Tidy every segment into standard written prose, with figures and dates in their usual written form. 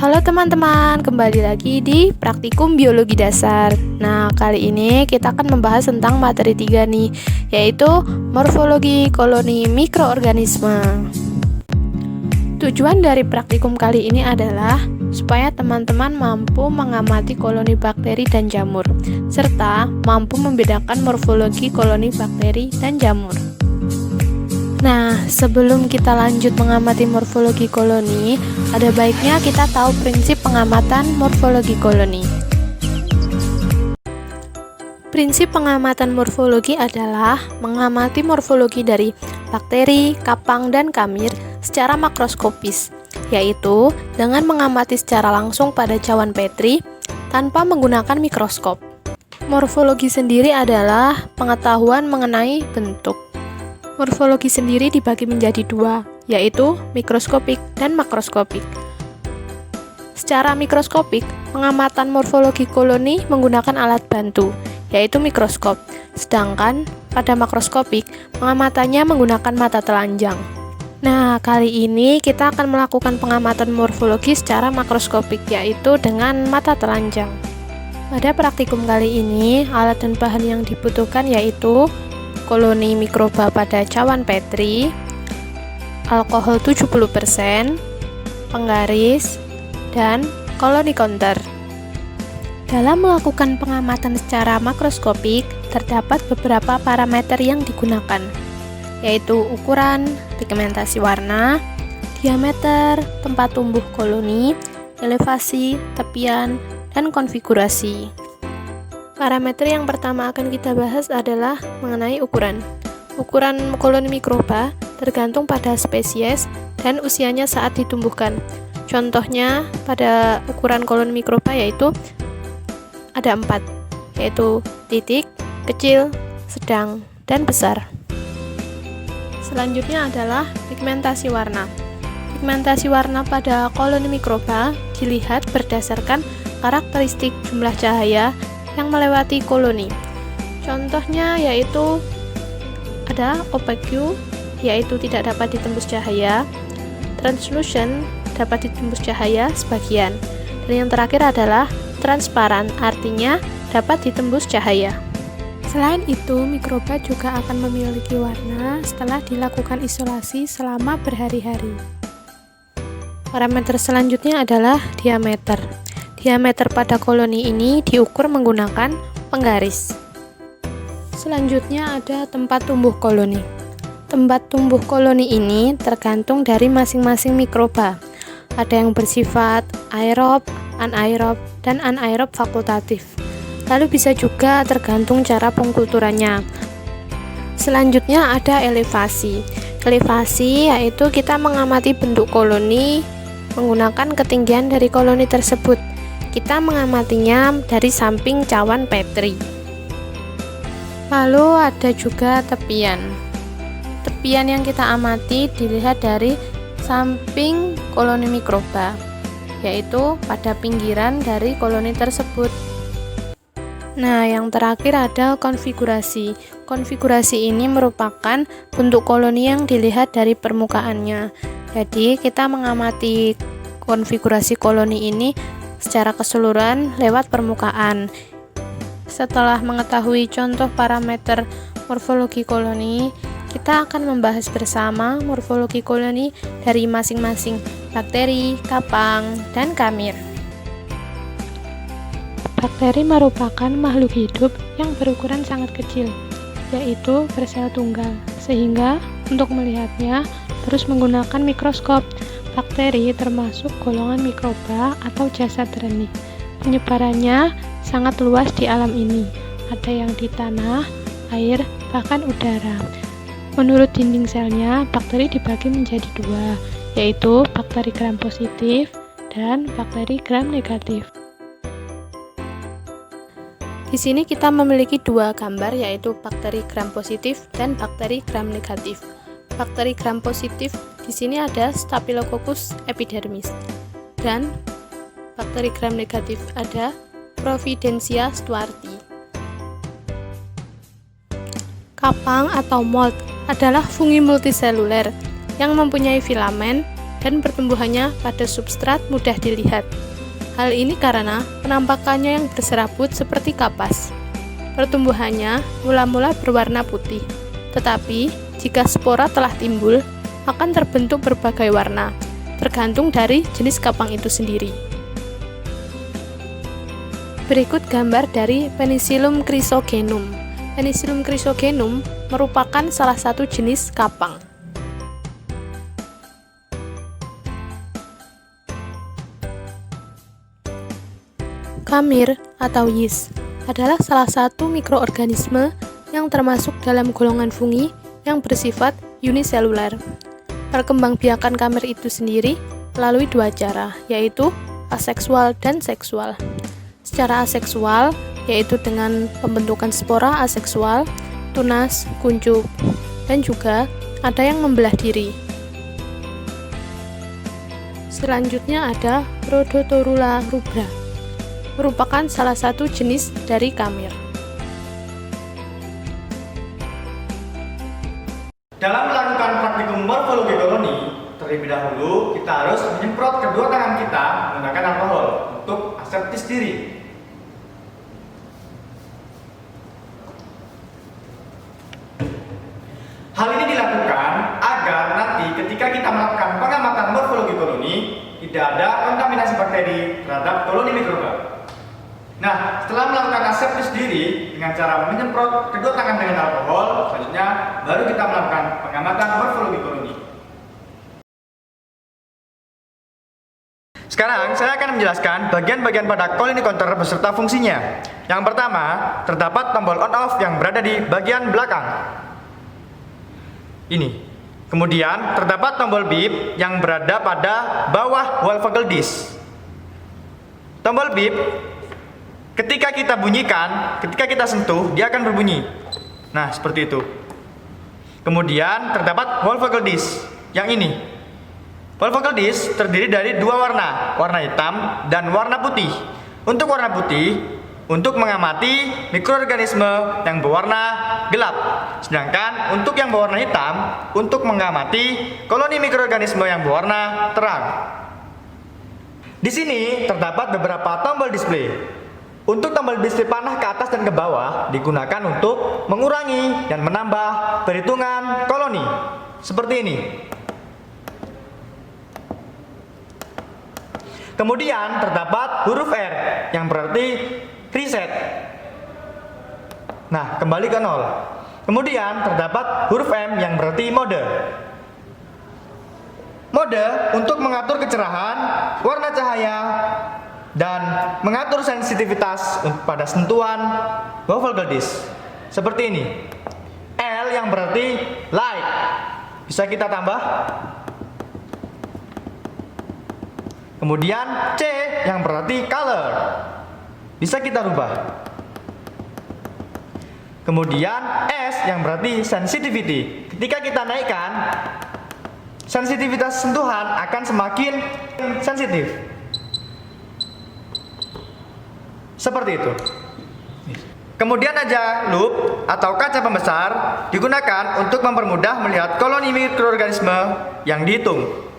Halo teman-teman, kembali lagi di Praktikum Biologi Dasar. Nah, kali ini kita akan membahas tentang materi 3 nih, yaitu morfologi koloni mikroorganisme. Tujuan dari praktikum kali ini adalah supaya teman-teman mampu mengamati koloni bakteri dan jamur, serta mampu membedakan morfologi koloni bakteri dan jamur. Nah, sebelum kita lanjut mengamati morfologi koloni, ada baiknya kita tahu prinsip pengamatan morfologi koloni. Prinsip pengamatan morfologi adalah mengamati morfologi dari bakteri, kapang, dan kamir secara makroskopis, yaitu dengan mengamati secara langsung pada cawan Petri tanpa menggunakan mikroskop. Morfologi sendiri adalah pengetahuan mengenai bentuk. Morfologi sendiri dibagi menjadi dua, yaitu mikroskopik dan makroskopik. Secara mikroskopik, pengamatan morfologi koloni menggunakan alat bantu, yaitu mikroskop, sedangkan pada makroskopik, pengamatannya menggunakan mata telanjang. Nah, kali ini kita akan melakukan pengamatan morfologi secara makroskopik, yaitu dengan mata telanjang. Pada praktikum kali ini, alat dan bahan yang dibutuhkan yaitu koloni mikroba pada cawan Petri, alkohol 70%, penggaris, dan koloni counter. Dalam melakukan pengamatan secara makroskopik, terdapat beberapa parameter yang digunakan, yaitu ukuran, pigmentasi warna, diameter, tempat tumbuh koloni, elevasi, tepian, dan konfigurasi. Parameter yang pertama akan kita bahas adalah mengenai ukuran. Ukuran koloni mikroba tergantung pada spesies dan usianya saat ditumbuhkan. Contohnya pada ukuran koloni mikroba yaitu ada 4, yaitu titik, kecil, sedang, dan besar. Selanjutnya adalah pigmentasi warna. Pigmentasi warna pada koloni mikroba dilihat berdasarkan karakteristik jumlah cahaya yang melewati koloni. Contohnya yaitu ada opaque, yaitu tidak dapat ditembus cahaya, translucent, dapat ditembus cahaya sebagian, dan yang terakhir adalah transparan, artinya dapat ditembus cahaya. Selain itu, mikroba juga akan memiliki warna setelah dilakukan isolasi selama berhari-hari. Parameter selanjutnya adalah diameter. Diameter pada koloni ini diukur menggunakan penggaris. Selanjutnya ada tempat tumbuh koloni. Tempat tumbuh koloni ini tergantung dari masing-masing mikroba. Ada yang bersifat aerob, anaerob, dan anaerob fakultatif. Lalu bisa juga tergantung cara pengkulturannya. Selanjutnya ada elevasi. Elevasi yaitu kita mengamati bentuk koloni menggunakan ketinggian dari koloni tersebut. Kita mengamatinya dari samping cawan Petri. Lalu ada juga tepian. Tepian yang kita amati dilihat dari samping koloni mikroba, yaitu pada pinggiran dari koloni tersebut. Nah, yang terakhir ada konfigurasi. Konfigurasi ini merupakan bentuk koloni yang dilihat dari permukaannya. Jadi, kita mengamati konfigurasi koloni ini secara keseluruhan lewat permukaan. Setelah mengetahui contoh parameter morfologi koloni, kita akan membahas bersama morfologi koloni dari masing-masing bakteri, kapang, dan kamir. Bakteri merupakan makhluk hidup yang berukuran sangat kecil, yaitu bersel tunggal, sehingga untuk melihatnya harus menggunakan mikroskop. Bakteri termasuk golongan mikroba atau jasad renik. Penyebarannya sangat luas di alam ini. Ada yang di tanah, air, bahkan udara. Menurut dinding selnya, bakteri dibagi menjadi dua, yaitu bakteri gram positif dan bakteri gram negatif. Di sini kita memiliki dua gambar, yaitu bakteri gram positif dan bakteri gram negatif. Bakteri gram positif di sini ada Staphylococcus epidermis, dan bakteri gram negatif ada Providencia stuarti. Kapang atau mold adalah fungi multiseluler yang mempunyai filamen, dan pertumbuhannya pada substrat mudah dilihat. Hal ini karena penampakannya yang berserabut seperti kapas. Pertumbuhannya mula-mula berwarna putih, tetapi jika spora telah timbul, akan terbentuk berbagai warna, tergantung dari jenis kapang itu sendiri. Berikut gambar dari Penicillium chrysogenum. Penicillium chrysogenum merupakan salah satu jenis kapang. Kamir atau yeast adalah salah satu mikroorganisme yang termasuk dalam golongan fungi yang bersifat uniseluler. Perkembangbiakan kamir itu sendiri melalui dua cara, yaitu aseksual dan seksual. Secara aseksual, yaitu dengan pembentukan spora aseksual, tunas, kuncup, dan juga ada yang membelah diri. Selanjutnya ada Rhodotorula rubra, merupakan salah satu jenis dari kamir. Dalam melakukan praktikum morfologi koloni, terlebih dahulu kita harus menyemprot kedua tangan kita menggunakan alkohol untuk aseptis diri. Hal ini dilakukan agar nanti ketika kita melakukan pengamatan morfologi koloni, tidak ada kontaminasi bakteri terhadap koloni mikroba. Nah, setelah melakukan aseptis diri dengan cara menyemprot kedua tangan dengan alkohol, selanjutnya baru kita melakukan pengamatan morfologi koloni. Sekarang saya akan menjelaskan bagian-bagian pada koloni counter beserta fungsinya. Yang pertama, terdapat tombol on-off yang berada di bagian belakang. Ini. Kemudian terdapat tombol beep yang berada pada bawah Wolfagel disc. Tombol beep ketika kita bunyikan, ketika kita sentuh, dia akan berbunyi. Nah, seperti itu. Kemudian terdapat Wolfagel disc yang ini. Wolfagel disc terdiri dari dua warna, warna hitam dan warna putih. Untuk warna putih, untuk mengamati mikroorganisme yang berwarna gelap. Sedangkan untuk yang berwarna hitam, untuk mengamati koloni mikroorganisme yang berwarna terang. Di sini terdapat beberapa tombol display. Untuk tombol display panah ke atas dan ke bawah digunakan untuk mengurangi dan menambah perhitungan koloni. Seperti ini. Kemudian terdapat huruf R yang berarti reset. Nah, kembali ke 0. Kemudian terdapat huruf M yang berarti mode. Mode untuk mengatur kecerahan, warna cahaya, dan mengatur sensitivitas pada sentuhan Wolfagel disc. Seperti ini. L yang berarti light. Bisa kita tambah. Kemudian C yang berarti color. Bisa kita rubah. Kemudian S yang berarti sensitivity. Ketika kita naikkan, sensitivitas sentuhan akan semakin sensitif. Seperti itu. Kemudian aja loop atau kaca pembesar digunakan untuk mempermudah melihat koloni mikroorganisme yang dihitung.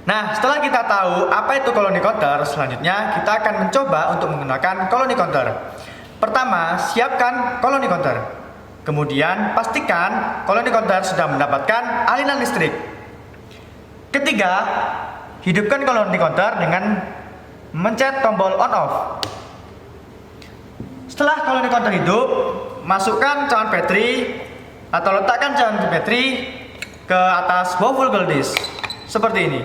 Nah, setelah kita tahu apa itu koloni counter, selanjutnya kita akan mencoba untuk menggunakan koloni counter. Pertama, siapkan koloni counter. Kemudian, pastikan koloni counter sudah mendapatkan aliran listrik. Ketiga, hidupkan koloni counter dengan mencet tombol on off. Setelah koloni counter hidup, masukkan cawan Petri atau letakkan cawan Petri ke atas Wolfagel disc seperti ini.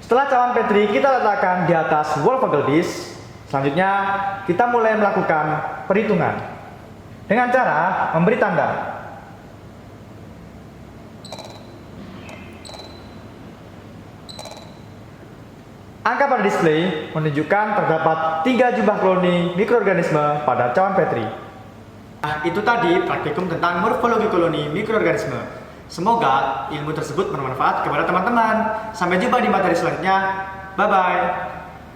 Setelah cawan Petri kita letakkan di atas Wolfagel disc, selanjutnya kita mulai melakukan perhitungan dengan cara memberi tanda. Angka pada display menunjukkan terdapat 3 jumlah koloni mikroorganisme pada cawan Petri. Nah, itu tadi praktikum tentang morfologi koloni mikroorganisme. Semoga ilmu tersebut bermanfaat kepada teman-teman. Sampai jumpa di materi selanjutnya. Bye-bye.